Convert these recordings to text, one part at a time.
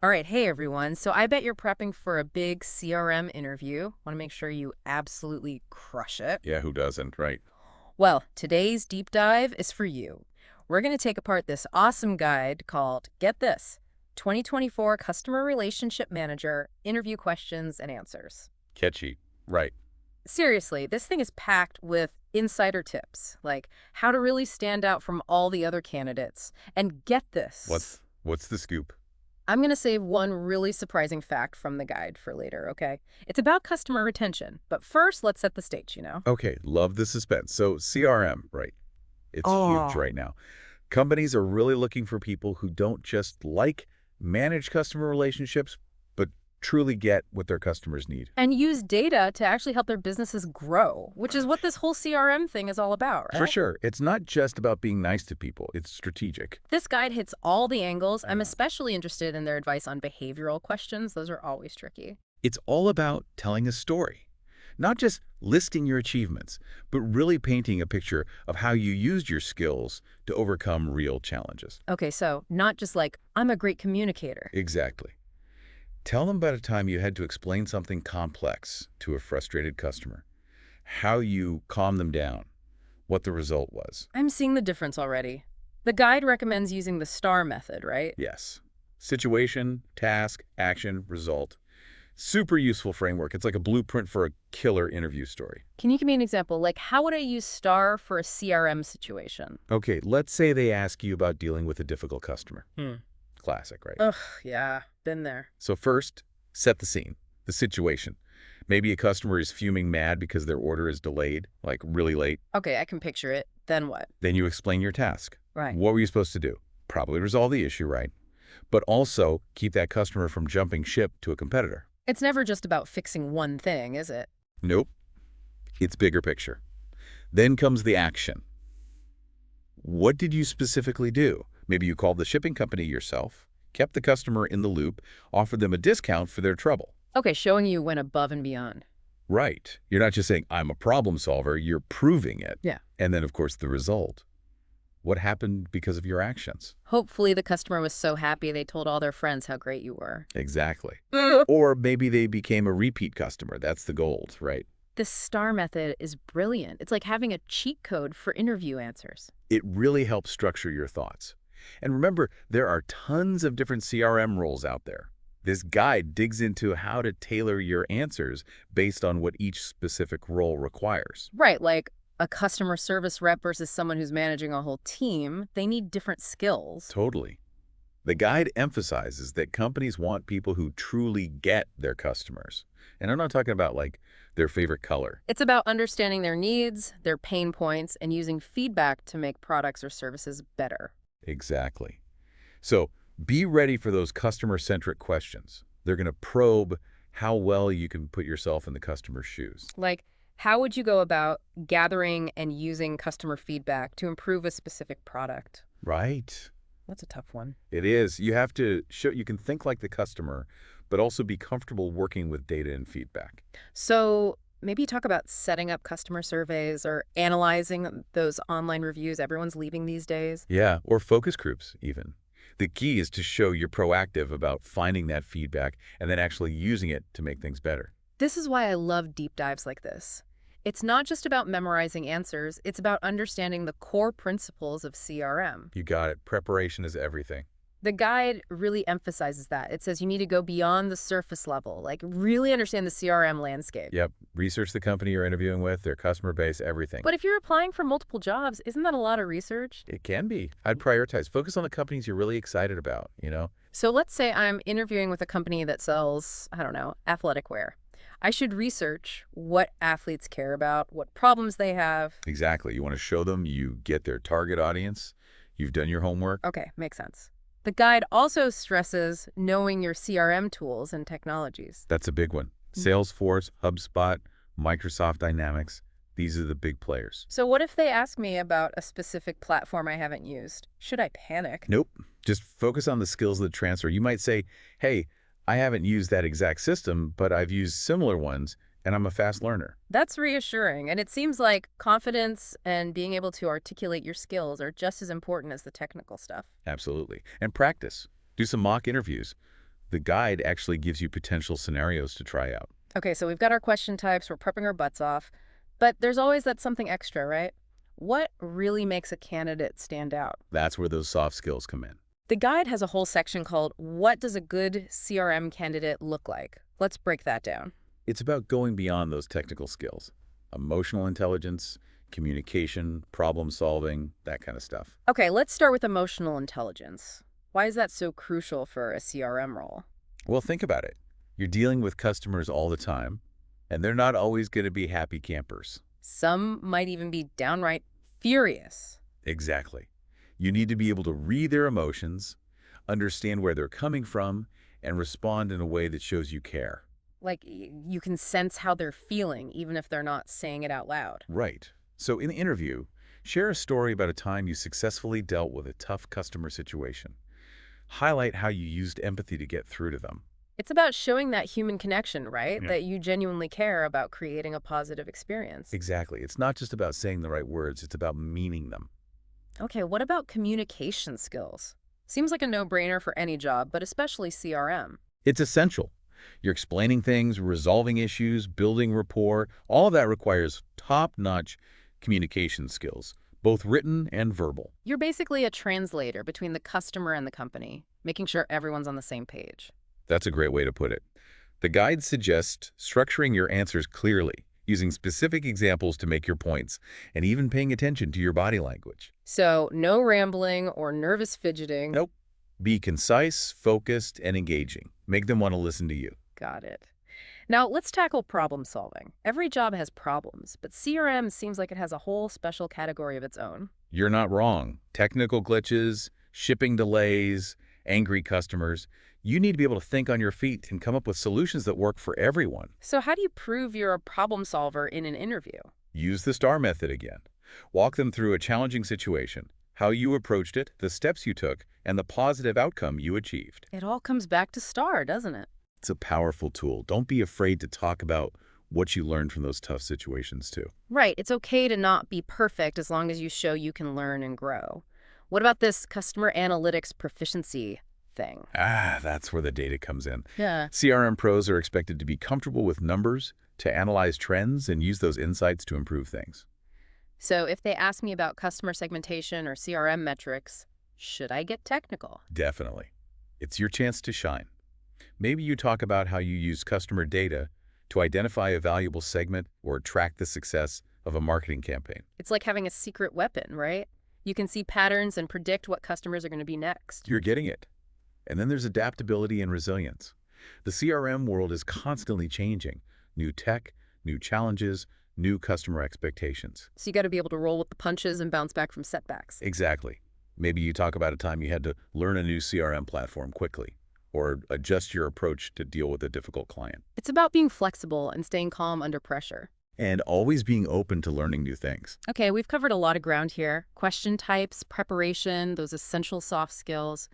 All right, hey everyone. So I bet you're prepping for a big CRM interview. Want to make sure you absolutely crush it. Yeah, who doesn't, right? Well, today's deep dive is for you. We're going to take apart this awesome guide called Get This 2024 Customer Relationship Manager Interview Questions and Answers. Catchy. Right. Seriously, this thing is packed with insider tips, like how to really stand out from all the other candidates. And get this. What's the scoop? I'm going to save one really surprising fact from the guide for later, okay? It's about customer retention, but first, let's set the stage. Okay, love the suspense. So CRM, right? It's huge Oh. right now. Companies are really looking for people who don't just manage customer relationships, but truly get what their customers need. And use data to actually help their businesses grow, which is what this whole CRM thing is all about, For right? sure, it's not just about being nice to people. It's strategic. This guide hits all the angles. I'm Uh, especially interested in their advice on behavioral questions. Those are always tricky. It's all about telling a story. Not just listing your achievements, but really painting a picture of how you used your skills to overcome real challenges. Okay, so not just like, I'm a great communicator. Exactly. Tell them about a time you had to explain something complex to a frustrated customer, how you calmed them down, what the result was. I'm seeing the difference already. The guide recommends using the STAR method, right? Yes. Situation, task, action, result. Super useful framework. It's like a blueprint for a killer interview story. Can you give me an example? Like, how would I use STAR for a CRM situation? Okay, let's say they ask you about dealing with a difficult customer. Hmm. Classic, right? Ugh, yeah, been there. So first, set the scene, the situation. Maybe a customer is fuming mad because their order is delayed, like really late. Okay, I can picture it. Then what? Then you explain your task. Right. What were you supposed to do? Probably resolve the issue, right? But also keep that customer from jumping ship to a competitor. It's never just about fixing one thing, is it? Nope. It's bigger picture. Then comes the action. What did you specifically do? Maybe you called the shipping company yourself, kept the customer in the loop, offered them a discount for their trouble. Okay, showing you went above and beyond. Right. You're not just saying, I'm a problem solver, you're proving it. Yeah. And then, of course, the result. What happened because of your actions? Hopefully the customer was so happy they told all their friends how great you were. Exactly. Or maybe they became a repeat customer. That's the gold, right? This STAR method is brilliant. It's like having a cheat code for interview answers. It really helps structure your thoughts. And remember, there are tons of different CRM roles out there. This guide digs into how to tailor your answers based on what each specific role requires. Right, like a customer service rep versus someone who's managing a whole team, they need different skills. Totally. The guide emphasizes that companies want people who truly get their customers. And I'm not talking about their favorite color. It's about understanding their needs, their pain points, and using feedback to make products or services better. Exactly. So be ready for those customer-centric questions. They're going to probe how well you can put yourself in the customer's shoes. Like, how would you go about gathering and using customer feedback to improve a specific product? Right. That's a tough one. It is. You have to show you can think like the customer, but also be comfortable working with data and feedback. So maybe talk about setting up customer surveys or analyzing those online reviews everyone's leaving these days. Yeah, or focus groups even. The key is to show you're proactive about finding that feedback and then actually using it to make things better. This is why I love deep dives like this. It's not just about memorizing answers, it's about understanding the core principles of CRM. You got it. Preparation is everything. The guide really emphasizes that. It says you need to go beyond the surface level, like really understand the CRM landscape. Yep. Research the company you're interviewing with, their customer base, everything. But if you're applying for multiple jobs, isn't that a lot of research? It can be. I'd prioritize. Focus on the companies you're really excited about. So let's say I'm interviewing with a company that sells, I don't know, athletic wear. I should research what athletes care about, what problems they have. Exactly. You want to show them you get their target audience. You've done your homework. Okay, makes sense. The guide also stresses knowing your CRM tools and technologies. That's a big one. Salesforce, HubSpot, Microsoft Dynamics. These are the big players. So what if they ask me about a specific platform I haven't used? Should I panic? Nope. Just focus on the skills that transfer. You might say, hey, I haven't used that exact system, but I've used similar ones, and I'm a fast learner. That's reassuring, and it seems like confidence and being able to articulate your skills are just as important as the technical stuff. Absolutely. And practice. Do some mock interviews. The guide actually gives you potential scenarios to try out. Okay, so we've got our question types, we're prepping our butts off, but there's always that something extra, right? What really makes a candidate stand out? That's where those soft skills come in. The guide has a whole section called What Does a Good CRM Candidate Look Like? Let's break that down. It's about going beyond those technical skills. Emotional intelligence, communication, problem solving, that kind of stuff. Okay, let's start with emotional intelligence. Why is that so crucial for a CRM role? Well, think about it. You're dealing with customers all the time, and they're not always going to be happy campers. Some might even be downright furious. Exactly. You need to be able to read their emotions, understand where they're coming from, and respond in a way that shows you care. Like, you can sense how they're feeling, even if they're not saying it out loud. Right. So in the interview, share a story about a time you successfully dealt with a tough customer situation. Highlight how you used empathy to get through to them. It's about showing that human connection, right? Yeah. That you genuinely care about creating a positive experience. Exactly. It's not just about saying the right words, it's about meaning them. Okay, what about communication skills? Seems like a no-brainer for any job, but especially CRM. It's essential. You're explaining things, resolving issues, building rapport. All of that requires top-notch communication skills, both written and verbal. You're basically a translator between the customer and the company, making sure everyone's on the same page. That's a great way to put it. The guide suggests structuring your answers clearly, using specific examples to make your points, and even paying attention to your body language. So, no rambling or nervous fidgeting. Nope. Be concise, focused, and engaging. Make them want to listen to you. Got it. Now, let's tackle problem solving. Every job has problems, but CRM seems like it has a whole special category of its own. You're not wrong. Technical glitches, shipping delays, angry customers. You need to be able to think on your feet and come up with solutions that work for everyone. So how do you prove you're a problem solver in an interview? Use the STAR method again. Walk them through a challenging situation, how you approached it, the steps you took, and the positive outcome you achieved. It all comes back to STAR, doesn't it? It's a powerful tool. Don't be afraid to talk about what you learned from those tough situations, too. Right. It's okay to not be perfect as long as you show you can learn and grow. What about this customer analytics proficiency thing? That's where the data comes in. Yeah. CRM pros are expected to be comfortable with numbers, to analyze trends, and use those insights to improve things. So if they ask me about customer segmentation or CRM metrics, should I get technical? Definitely. It's your chance to shine. Maybe you talk about how you use customer data to identify a valuable segment or track the success of a marketing campaign. It's like having a secret weapon, right? You can see patterns and predict what customers are going to be next. You're getting it. And then there's adaptability and resilience. The CRM world is constantly changing. New tech, new challenges, new customer expectations. So you got to be able to roll with the punches and bounce back from setbacks. Exactly. Maybe you talk about a time you had to learn a new CRM platform quickly or adjust your approach to deal with a difficult client. It's about being flexible and staying calm under pressure. And always being open to learning new things. Okay, we've covered a lot of ground here. Question types, preparation, those essential soft skills.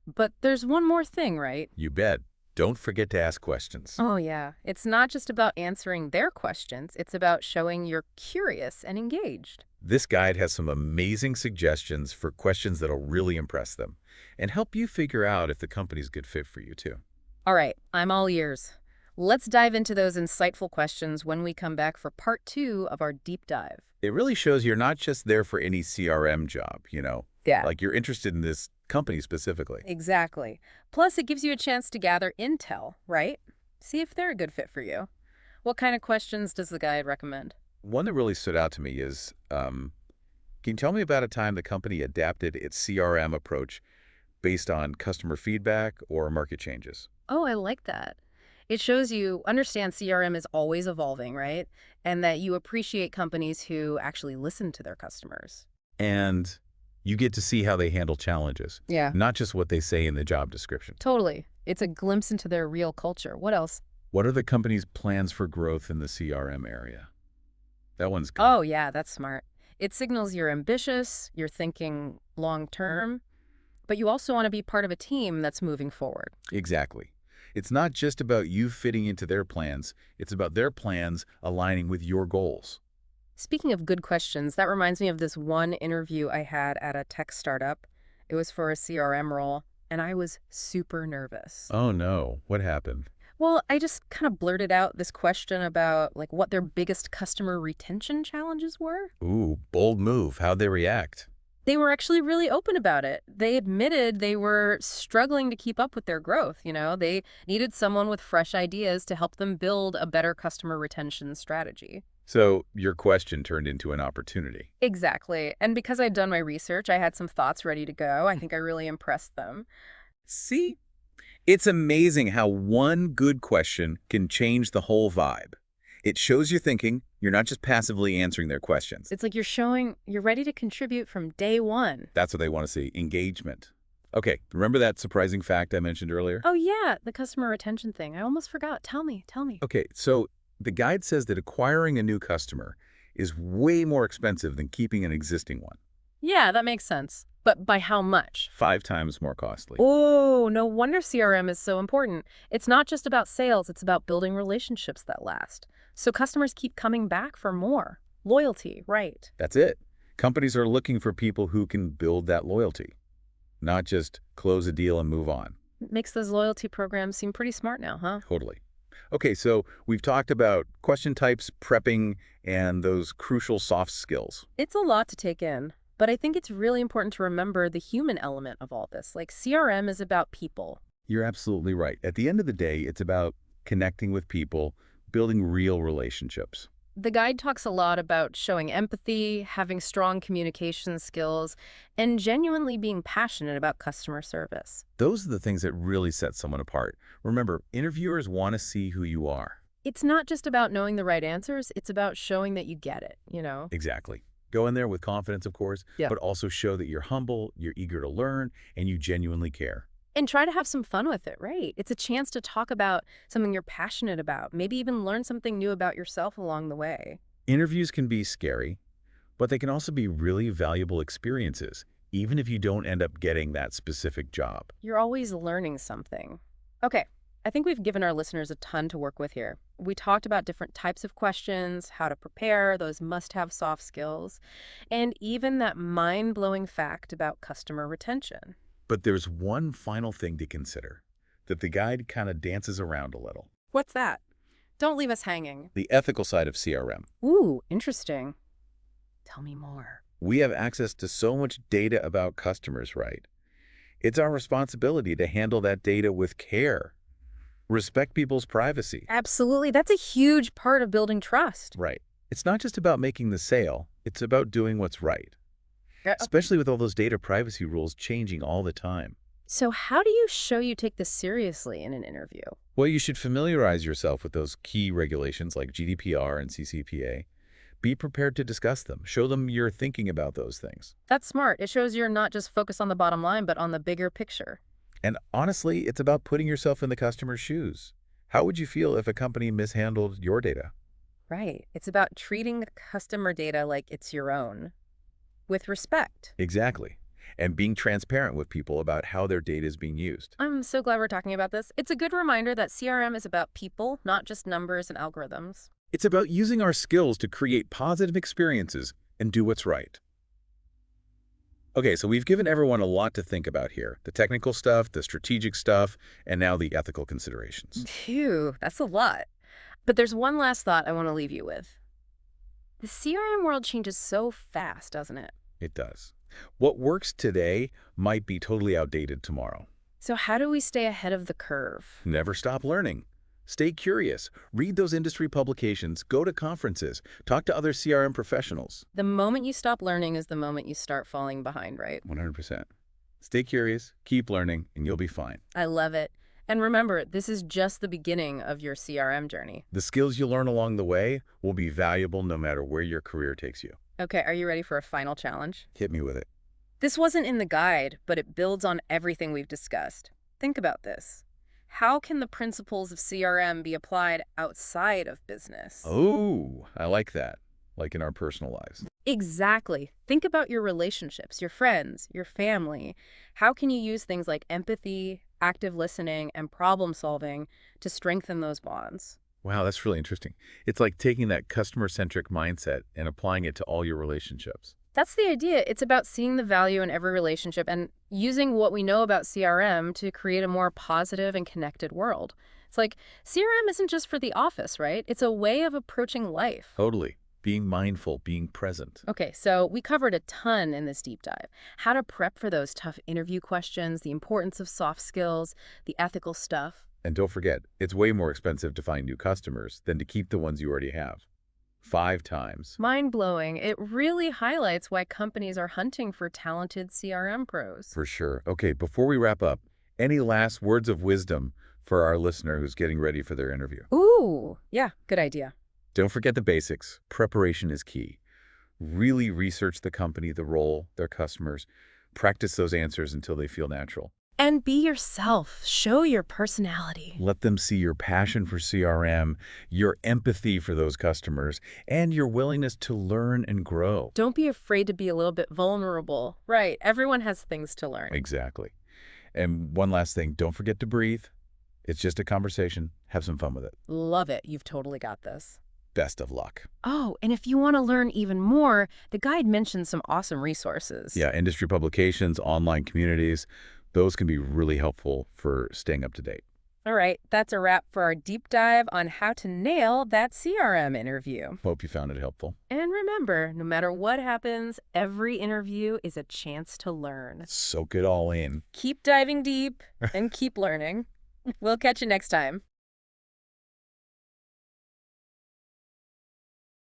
But there's one more thing, right? You bet. Don't forget to ask questions. Oh, yeah. It's not just about answering their questions. It's about showing you're curious and engaged. This guide has some amazing suggestions for questions that'll really impress them and help you figure out if the company's a good fit for you, too. All right, I'm all ears. Let's dive into those insightful questions when we come back for part 2 of our deep dive. It really shows you're not just there for any CRM job, Yeah. Like you're interested in this company specifically. Exactly. Plus, it gives you a chance to gather intel, right? See if they're a good fit for you. What kind of questions does the guide recommend? One that really stood out to me is, can you tell me about a time the company adapted its CRM approach based on customer feedback or market changes? Oh, I like that. It shows you understand CRM is always evolving, right? And that you appreciate companies who actually listen to their customers. And you get to see how they handle challenges, Yeah. not just what they say in the job description. Totally. It's a glimpse into their real culture. What else? What are the company's plans for growth in the CRM area? That one's good. Oh, yeah, that's smart. It signals you're ambitious, you're thinking long term, but you also want to be part of a team that's moving forward. Exactly. It's not just about you fitting into their plans. It's about their plans aligning with your goals. Speaking of good questions, that reminds me of this one interview I had at a tech startup. It was for a CRM role, and I was super nervous. Oh no, what happened? Well, I just kind of blurted out this question about like what their biggest customer retention challenges were. Ooh, bold move. How'd they react? They were actually really open about it. They admitted they were struggling to keep up with their growth, They needed someone with fresh ideas to help them build a better customer retention strategy. So your question turned into an opportunity. Exactly. And because I'd done my research, I had some thoughts ready to go. I think I really impressed them. See? It's amazing how one good question can change the whole vibe. It shows you're thinking, you're not just passively answering their questions. It's like you're showing you're ready to contribute from day one. That's what they want to see, engagement. Okay, remember that surprising fact I mentioned earlier? Oh, yeah, the customer retention thing. I almost forgot. Tell me, tell me. Okay, so the guide says that acquiring a new customer is way more expensive than keeping an existing one. Yeah, that makes sense. But by how much? 5 times more costly. Oh, no wonder CRM is so important. It's not just about sales, it's about building relationships that last. So customers keep coming back for more. Loyalty, right. That's it. Companies are looking for people who can build that loyalty, not just close a deal and move on. Makes those loyalty programs seem pretty smart now, huh? Totally. Okay, so we've talked about question types, prepping, and those crucial soft skills. It's a lot to take in, but I think it's really important to remember the human element of all this. Like CRM is about people. You're absolutely right. At the end of the day, it's about connecting with people, building real relationships. The guide talks a lot about showing empathy, having strong communication skills, and genuinely being passionate about customer service. Those are the things that really set someone apart. Remember, interviewers want to see who you are. It's not just about knowing the right answers, it's about showing that you get it. Exactly. Go in there with confidence, of course, Yeah. but also show that you're humble, you're eager to learn, and you genuinely care. And try to have some fun with it, right? It's a chance to talk about something you're passionate about, maybe even learn something new about yourself along the way. Interviews can be scary, but they can also be really valuable experiences, even if you don't end up getting that specific job. You're always learning something. Okay, I think we've given our listeners a ton to work with here. We talked about different types of questions, how to prepare, those must-have soft skills, and even that mind-blowing fact about customer retention. But there's one final thing to consider that the guide kind of dances around a little. What's that? Don't leave us hanging. The ethical side of CRM. Ooh, interesting. Tell me more. We have access to so much data about customers, right? It's our responsibility to handle that data with care. Respect people's privacy. Absolutely. That's a huge part of building trust. Right. It's not just about making the sale, it's about doing what's right, Uh, especially with all those data privacy rules changing all the time. So how do you show you take this seriously in an interview? Well, you should familiarize yourself with those key regulations like GDPR and CCPA. Be prepared to discuss them. Show them you're thinking about those things. That's smart. It shows you're not just focused on the bottom line, but on the bigger picture. And honestly, it's about putting yourself in the customer's shoes. How would you feel if a company mishandled your data? Right. It's about treating the customer data like it's your own, with respect. Exactly. And being transparent with people about how their data is being used. I'm so glad we're talking about this. It's a good reminder that CRM is about people, not just numbers and algorithms. It's about using our skills to create positive experiences and do what's right. Okay, so we've given everyone a lot to think about here. The technical stuff, the strategic stuff, and now the ethical considerations. Phew, that's a lot. But there's one last thought I want to leave you with. The CRM world changes so fast, doesn't it? It does. What works today might be totally outdated tomorrow. So how do we stay ahead of the curve? Never stop learning. Stay curious. Read those industry publications. Go to conferences. Talk to other CRM professionals. The moment you stop learning is the moment you start falling behind, right? 100%. Stay curious, keep learning, and you'll be fine. I love it. And remember, this is just the beginning of your CRM journey. The skills you learn along the way will be valuable no matter where your career takes you. Okay, are you ready for a final challenge? Hit me with it. This wasn't in the guide, but it builds on everything we've discussed. Think about this. How can the principles of CRM be applied outside of business? Oh, I like that. Like in our personal lives. Exactly. Think about your relationships, your friends, your family. How can you use things like empathy, active listening, and problem solving to strengthen those bonds? Wow, that's really interesting. It's like taking that customer-centric mindset and applying it to all your relationships. That's the idea. It's about seeing the value in every relationship and using what we know about CRM to create a more positive and connected world. It's like CRM isn't just for the office, right? It's a way of approaching life. Totally. Being mindful, being present. Okay, so we covered a ton in this deep dive. How to prep for those tough interview questions, the importance of soft skills, the ethical stuff. And don't forget, it's way more expensive to find new customers than to keep the ones you already have. 5 times. Mind-blowing. It really highlights why companies are hunting for talented CRM pros. For sure. Okay, before we wrap up, any last words of wisdom for our listener who's getting ready for their interview? Ooh, yeah, good idea. Don't forget the basics. Preparation is key. Really research the company, the role, their customers. Practice those answers until they feel natural. And be yourself. Show your personality. Let them see your passion for CRM, your empathy for those customers, and your willingness to learn and grow. Don't be afraid to be a little bit vulnerable. Right, everyone has things to learn. Exactly. And one last thing, don't forget to breathe. It's just a conversation. Have some fun with it. Love it. You've totally got this. Best of luck. Oh, and if you want to learn even more, the guide mentions some awesome resources. Yeah, industry publications, online communities, those can be really helpful for staying up to date. All right, that's a wrap for our deep dive on how to nail that CRM interview. Hope you found it helpful. And remember, no matter what happens, every interview is a chance to learn. Soak it all in. Keep diving deep and keep learning. We'll catch you next time.